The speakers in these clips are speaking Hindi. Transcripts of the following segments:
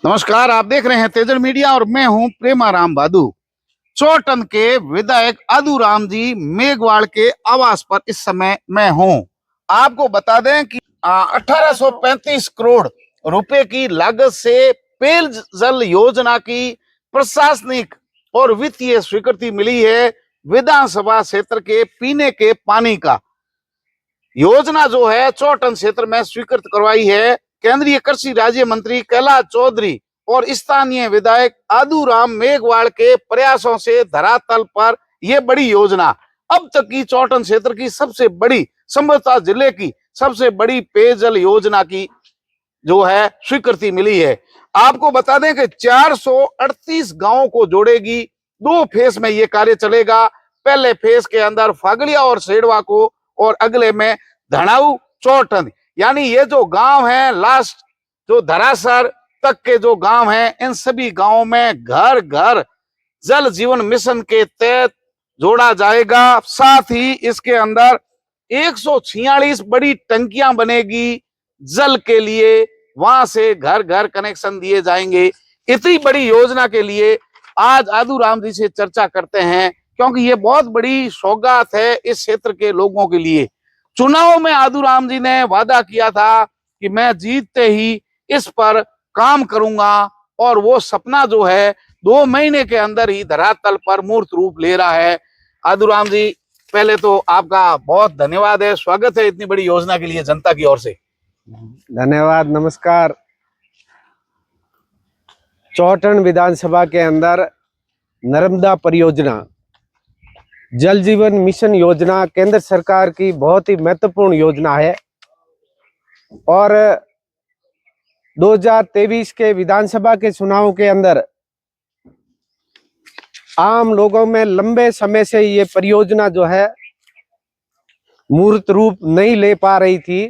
नमस्कार, आप देख रहे हैं तेजल मीडिया और मैं हूं प्रेमाराम बादू। चौटन के विधायक आदूराम जी मेघवाड़ के आवास पर इस समय मैं हूं। आपको बता दें कि 1835 करोड़ रुपए की लागत से पेयजल योजना की प्रशासनिक और वित्तीय स्वीकृति मिली है। विधानसभा क्षेत्र के पीने के पानी का योजना जो है चौटन क्षेत्र में स्वीकृत करवाई है। केंद्रीय कृषि राज्य मंत्री कैलाश चौधरी और स्थानीय विधायक आदूराम मेघवाड़ के प्रयासों से धरातल पर यह बड़ी योजना अब तक की चौटन क्षेत्र की सबसे बड़ी, संभवतः जिले की सबसे बड़ी पेयजल योजना की जो है स्वीकृति मिली है। आपको बता दें कि 438 गांवों को जोड़ेगी। 2 फेज में यह कार्य चलेगा। पहले फेज के अंदर फागड़िया और सेडवा को और अगले में धनाऊ चौटन, यानी ये जो गांव है लास्ट जो धरासर तक के जो गांव हैं, इन सभी गांवों में घर घर जल जीवन मिशन के तहत जोड़ा जाएगा। साथ ही इसके अंदर 146 बड़ी टंकियां बनेगी जल के लिए, वहां से घर घर कनेक्शन दिए जाएंगे। इतनी बड़ी योजना के लिए आज आदूराम जी से चर्चा करते हैं, क्योंकि ये बहुत बड़ी सौगात है इस क्षेत्र के लोगों के लिए। चुनाव में आदूराम जी ने वादा किया था कि मैं जीतते ही इस पर काम करूंगा, और वो सपना जो है 2 महीने के अंदर ही धरातल पर मूर्त रूप ले रहा है। आदूराम जी, पहले तो आपका बहुत धन्यवाद है, स्वागत है इतनी बड़ी योजना के लिए जनता की ओर से। धन्यवाद, नमस्कार। चौटन विधानसभा के अंदर नर्मदा परियोजना, जल जीवन मिशन योजना केंद्र सरकार की बहुत ही महत्वपूर्ण योजना है और 2023 के विधानसभा के चुनाव के अंदर आम लोगों में लंबे समय से ये परियोजना जो है मूर्त रूप नहीं ले पा रही थी।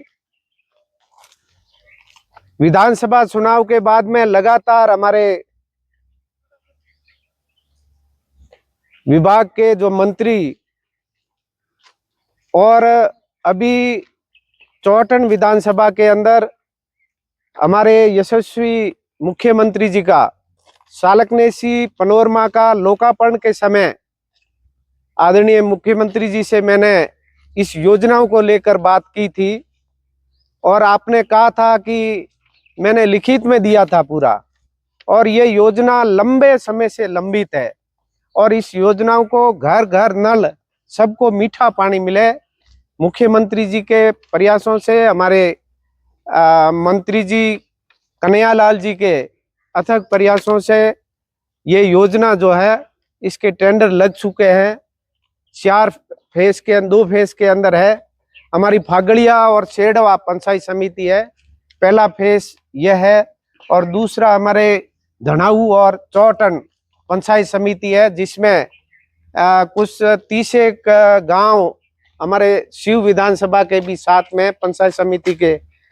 विधानसभा चुनाव के बाद में लगातार हमारे विभाग के जो मंत्री और अभी चौटन विधानसभा के अंदर हमारे यशस्वी मुख्यमंत्री जी का सालकनेसी पनोरमा का लोकार्पण के समय आदरणीय मुख्यमंत्री जी से मैंने इस योजनाओं को लेकर बात की थी और आपने कहा था कि मैंने लिखित में दिया था पूरा, और ये योजना लंबे समय से लंबित है और इस योजनाओं को घर घर नल सबको मीठा पानी मिले। मुख्यमंत्री जी के प्रयासों से, हमारे मंत्री जी कन्हैयालाल जी के अथक प्रयासों से ये योजना जो है इसके टेंडर लग चुके हैं। 2 फेज के अंदर है। हमारी फागड़िया और सेडवा पंचायत समिति है, पहला फेज यह है, और दूसरा हमारे धनाऊ और चौटन पंचायत समिति है, जिसमें कुछ 30 गांव हमारे शिव विधानसभा के भी साथ में पंचायत समिति के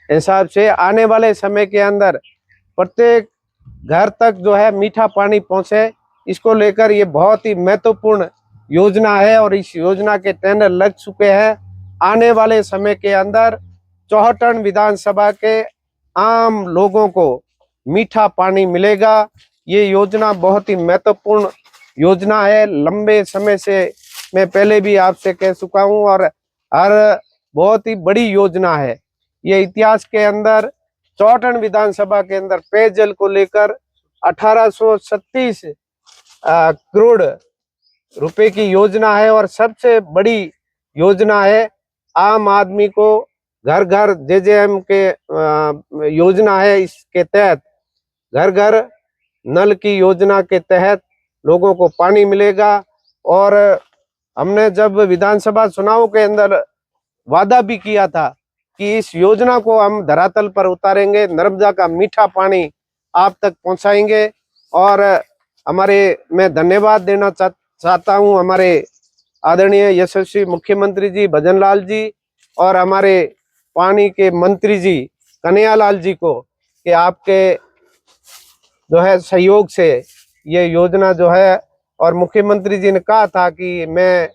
हिसाब से आने वाले समय के अंदर प्रत्येक घर तक जो है मीठा पानी पहुंचे, इसको लेकर ये बहुत ही महत्वपूर्ण योजना है और इस योजना के टेंडर लग चुके हैं। आने वाले समय के अंदर चौहटन विधानसभा के आम लोगों को मीठा पानी मिलेगा। ये योजना बहुत ही महत्वपूर्ण योजना है। लंबे समय से मैं पहले भी आपसे कह चुका हूं और हर बहुत ही बड़ी योजना है। ये इतिहास के अंदर चौटन विधानसभा के अंदर पेयजल को लेकर 1836 करोड़ रुपए की योजना है और सबसे बड़ी योजना है। आम आदमी को घर घर जेजेएम के योजना है, इसके तहत घर घर नल की योजना के तहत लोगों को पानी मिलेगा। और हमने जब विधानसभा चुनाव के अंदर वादा भी किया था कि इस योजना को हम धरातल पर उतारेंगे, नर्मदा का मीठा पानी आप तक पहुंचाएंगे। और मैं धन्यवाद देना चाहता हूं हमारे आदरणीय यशस्वी मुख्यमंत्री जी भजनलाल जी और हमारे पानी के मंत्री जी कन्हैयालाल जी को, कि आपके जो है सहयोग से ये योजना जो है, और मुख्यमंत्री जी ने कहा था कि मैं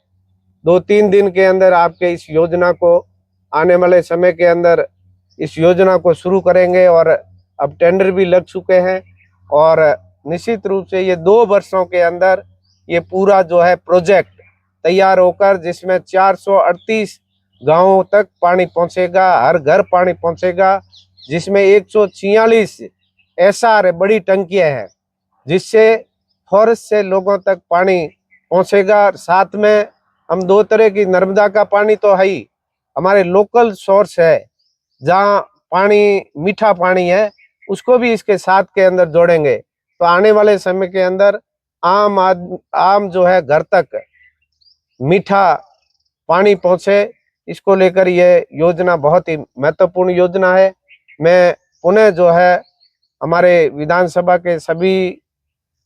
2-3 दिन के अंदर आपके इस योजना को, आने वाले समय के अंदर इस योजना को शुरू करेंगे और अब टेंडर भी लग चुके हैं। और निश्चित रूप से ये 2 वर्षों के अंदर ये पूरा जो है प्रोजेक्ट तैयार होकर, जिसमें 438 गांवों तक पानी पहुंचेगा, हर घर पानी पहुंचेगा, जिसमें 146 एसआर बड़ी टंकियां हैं, जिससे फॉरेस्ट से लोगों तक पानी पहुंचेगा। साथ में हम 2 तरह की, नर्मदा का पानी तो है ही, हमारे लोकल सोर्स है जहाँ पानी मीठा पानी है, उसको भी इसके साथ के अंदर जोड़ेंगे। तो आने वाले समय के अंदर आम जो है घर तक मीठा पानी पहुंचे, इसको लेकर ये योजना बहुत ही महत्वपूर्ण योजना है। मैं पुनः जो है हमारे विधानसभा के सभी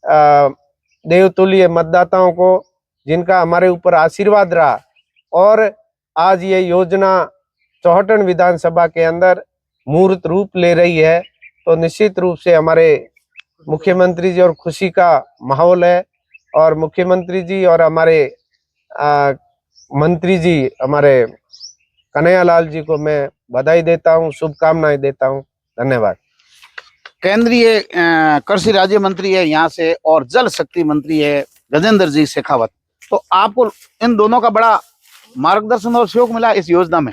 देवतुल्य मतदाताओं को, जिनका हमारे ऊपर आशीर्वाद रहा, और आज ये योजना चौहटन विधानसभा के अंदर मूर्त रूप ले रही है, तो निश्चित रूप से हमारे मुख्यमंत्री जी और खुशी का माहौल है। और मुख्यमंत्री जी और हमारे मंत्री जी, हमारे कन्हैयालाल जी को मैं बधाई देता हूँ, शुभकामनाएं देता हूँ। धन्यवाद। केंद्रीय कृषि राज्य मंत्री है यहाँ से और जल शक्ति मंत्री है गजेंद्र जी शेखावत, तो आपको इन दोनों का बड़ा मार्गदर्शन और सहयोग मिला इस योजना में?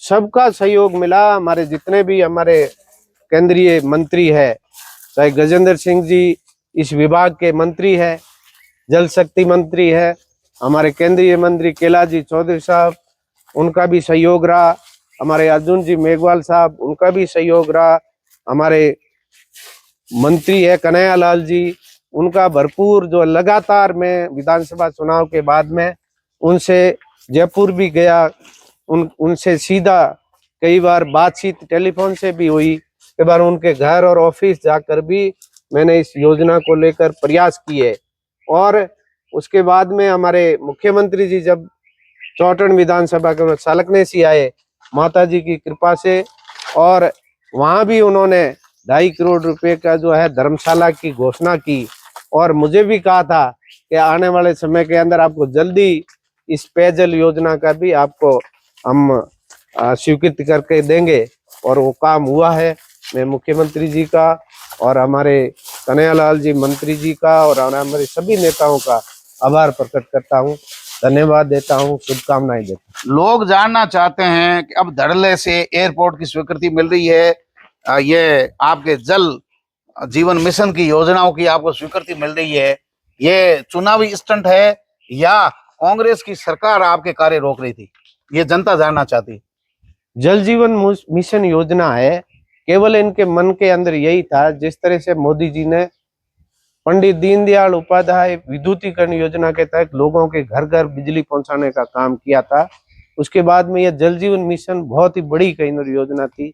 सबका सहयोग मिला। हमारे जितने भी हमारे केंद्रीय मंत्री है, चाहे गजेंद्र सिंह जी इस विभाग के मंत्री है, जल शक्ति मंत्री है, हमारे केंद्रीय मंत्री कैलाश चौधरी साहब, उनका भी सहयोग रहा, हमारे अर्जुन जी मेघवाल साहब, उनका भी सहयोग रहा, हमारे मंत्री है कन्हैयालाल जी, उनका भरपूर, जो लगातार मैं विधानसभा चुनाव के बाद में उनसे जयपुर भी गया, उनसे सीधा कई बार बातचीत टेलीफोन से भी हुई, कई बार उनके घर और ऑफिस जाकर भी मैंने इस योजना को लेकर प्रयास किए। और उसके बाद में हमारे मुख्यमंत्री जी जब चौहटन विधानसभा के सालकनेसी आए माता जी की कृपा से, और वहां भी उन्होंने 2.5 करोड़ रुपए का जो है धर्मशाला की घोषणा की, और मुझे भी कहा था कि आने वाले समय के अंदर आपको जल्दी इस पेयजल योजना का भी आपको हम स्वीकृति करके देंगे, और वो काम हुआ है। मैं मुख्यमंत्री जी का और हमारे कन्हैयालाल जी मंत्री जी का और हमारे सभी नेताओं का आभार प्रकट करता हूँ, धन्यवाद देता हूँ, शुभकामनाएं देता हूँ। लोग जानना चाहते हैं कि अब धड़ल्ले से एयरपोर्ट की स्वीकृति मिल रही है, ये आपके जल जीवन मिशन की योजनाओं की आपको स्वीकृति मिल रही है, ये चुनावी स्टंट है या कांग्रेस की सरकार आपके कार्य रोक रही थी? ये जनता जानना चाहती। जल जीवन मिशन योजना है, केवल इनके मन के अंदर यही था, जिस तरह से मोदी जी ने पंडित दीनदयाल उपाध्याय विद्युतीकरण योजना के तहत लोगों के घर घर बिजली पहुंचाने का काम किया था, उसके बाद में यह जल जीवन मिशन बहुत ही बड़ी कई योजना थी,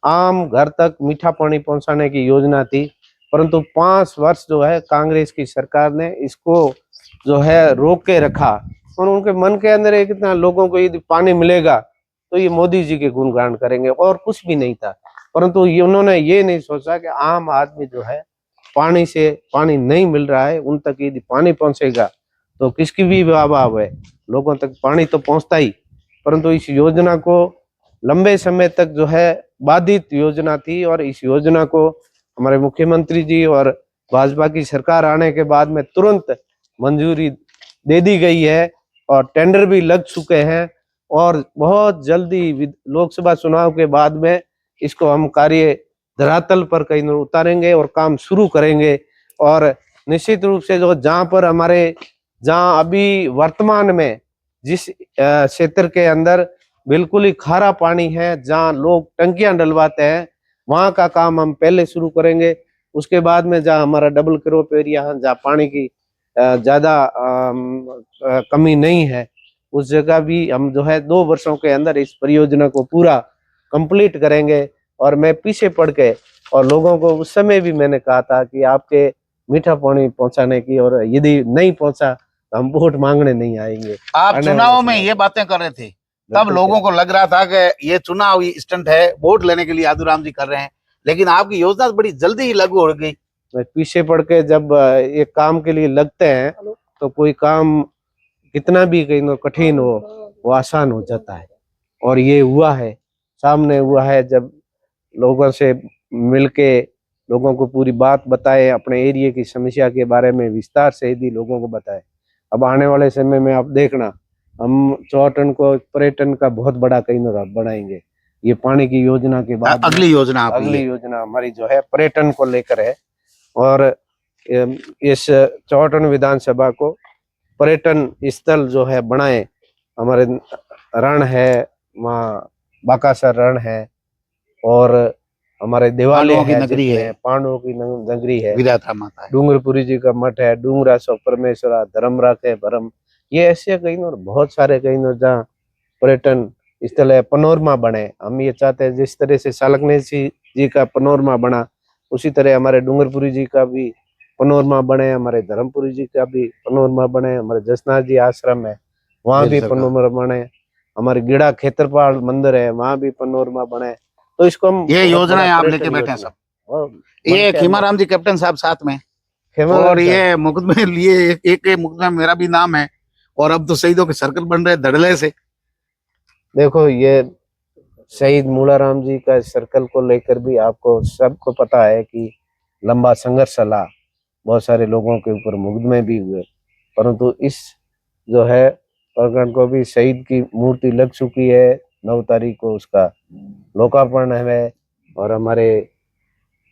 आम घर तक मीठा पानी पहुंचाने की योजना थी। परंतु 5 वर्ष जो है कांग्रेस की सरकार ने इसको जो है रोक के रखा, और उनके मन के अंदर एक इतना, लोगों को यदि पानी मिलेगा तो ये मोदी जी के गुणगान करेंगे, और कुछ भी नहीं था। परंतु उन्होंने ये नहीं सोचा कि आम आदमी जो है पानी नहीं मिल रहा है, उन तक यदि पानी पहुंचेगा तो किसकी भी वाह है, लोगों तक पानी तो पहुंचता ही। परंतु इस योजना को लंबे समय तक जो है बाधित योजना थी, और इस योजना को हमारे मुख्यमंत्री जी और भाजपा की सरकार आने के बाद में तुरंत मंजूरी दे दी गई है, और टेंडर भी लग चुके हैं, और बहुत जल्दी लोकसभा चुनाव के बाद में इसको हम कार्य धरातल पर कहीं उतारेंगे और काम शुरू करेंगे। और निश्चित रूप से जो जहाँ अभी वर्तमान में जिस क्षेत्र के अंदर बिल्कुल ही खारा पानी है, जहाँ लोग टंकियां डलवाते हैं, वहां का काम हम पहले शुरू करेंगे। उसके बाद में जहाँ हमारा डबल क्रॉप एरिया है, जहाँ पानी की ज्यादा कमी नहीं है, उस जगह भी हम जो है 2 वर्षों के अंदर इस परियोजना को पूरा कंप्लीट करेंगे। और मैं पीछे पड़ के, और लोगों को उस समय भी मैंने कहा था कि आपके मीठा पानी पहुंचाने की, और यदि नहीं पहुंचा तो हम वोट मांगने नहीं आएंगे। आप चुनाव में ये बातें कर रहे थे, तब लोगों को लग रहा था कि ये चुनाव स्टंट है, वोट लेने के लिए आदुराम जी कर रहे हैं, लेकिन आपकी योजना बड़ी जल्दी ही लागू हो गई। पीछे पड़ के जब एक काम के लिए लगते हैं तो कोई काम कितना भी कहीं कठिन हो वो आसान हो जाता है, और ये हुआ है, सामने हुआ है। जब लोगों से मिलके लोगों को पूरी बात बताए, अपने एरिया की समस्या के बारे में विस्तार से यदि लोगों को बताए। अब आने वाले समय में आप देखना, हम चौहटन को पर्यटन का बहुत बड़ा केंद्र बनाएंगे। ये पानी की योजना के बाद अगली योजना आपकी अगली है। योजना हमारी जो है पर्यटन को लेकर है, और इस चौहटन विधानसभा को पर्यटन स्थल जो है बनाए। हमारे रण है, वहाँ बाकासर रण है, और हमारे दिवाले पांडवों की है, नगरी जिसमें है, पांडवों की नगरी है, विधाता माता है। डूंगरपुरी जी का मठ है, डूंगरा सो परमेश्वरा धर्म राखे भरम। ये ऐसे कई बहुत सारे कई जहाँ पर्यटन स्थल है। पनोरमा बने, हम ये चाहते हैं जिस तरह से सालकनेसी जी का पनोरमा बना, उसी तरह हमारे डूंगरपुरी जी का भी पनोरमा बने, हमारे धर्मपुरी जी का भी पनोरमा बने, हमारे जसनाथ जी आश्रम है वहाँ भी पनोरमा बने, हमारे गिड़ा खेतरपाल मंदिर है वहाँ भी पनोरमा बने। तो इसको हम ये बहुत योजनाएं बड़ा आप पर्यटन लेके बैठे हैं योजना। सब। और ये मनसे खीमाराम जी कैप्टन साहब साथ में, खेमाराम और साहब, ये मुकदमे लिए एक मुकदमे में मेरा भी नाम है, और अब तो शहीदों के सर्कल बन रहे धड़ल्ले से। देखो ये शहीद मूलाराम जी का सर्कल को लेकर भी आपको सबको पता है कि लंबा संघर्ष चला, बहुत सारे लोगों के ऊपर मुकदमे भी हुए, परंतु इस जो है प्रकरण को भी शहीद की मूर्ति लग चुकी है। 9 तारीख को उसका लोकार्पण है, और हमारे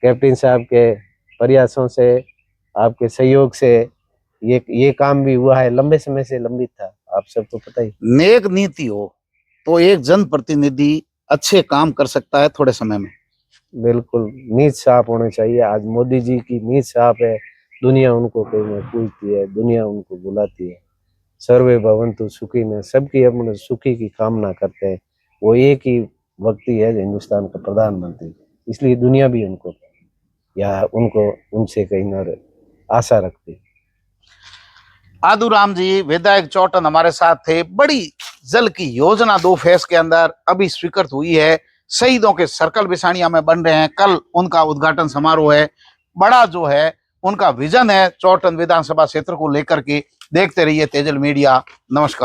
कैप्टन साहब के प्रयासों से, आपके सहयोग से ये काम भी हुआ है। लंबे समय से लंबित था, आप सबको पता ही। नेक नीति हो तो एक जनप्रतिनिधि अच्छे काम कर सकता है थोड़े समय में। बिल्कुल नीत साफ होने चाहिए। आज मोदी जी की नीत साफ है, दुनिया उनको कहीं पूछती है, दुनिया उनको बुलाती है। सर्वे भवन्तु सुखी में सबकी अपने सुखी की कामना करते हैं। वो एक ही व्यक्ति है हिंदुस्तान का प्रधानमंत्री, इसलिए दुनिया भी उनको या उनको उनसे कहीं न आशा रखती है। आदूराम जी विधायक चौटन हमारे साथ थे। बड़ी जल की योजना 2 फेज के अंदर अभी स्वीकृत हुई है। शहीदों के सर्कल बिसानिया में बन रहे हैं, कल उनका उद्घाटन समारोह है। बड़ा जो है उनका विजन है चौटन विधानसभा क्षेत्र को लेकर के। देखते रहिए तेजल मीडिया। नमस्कार।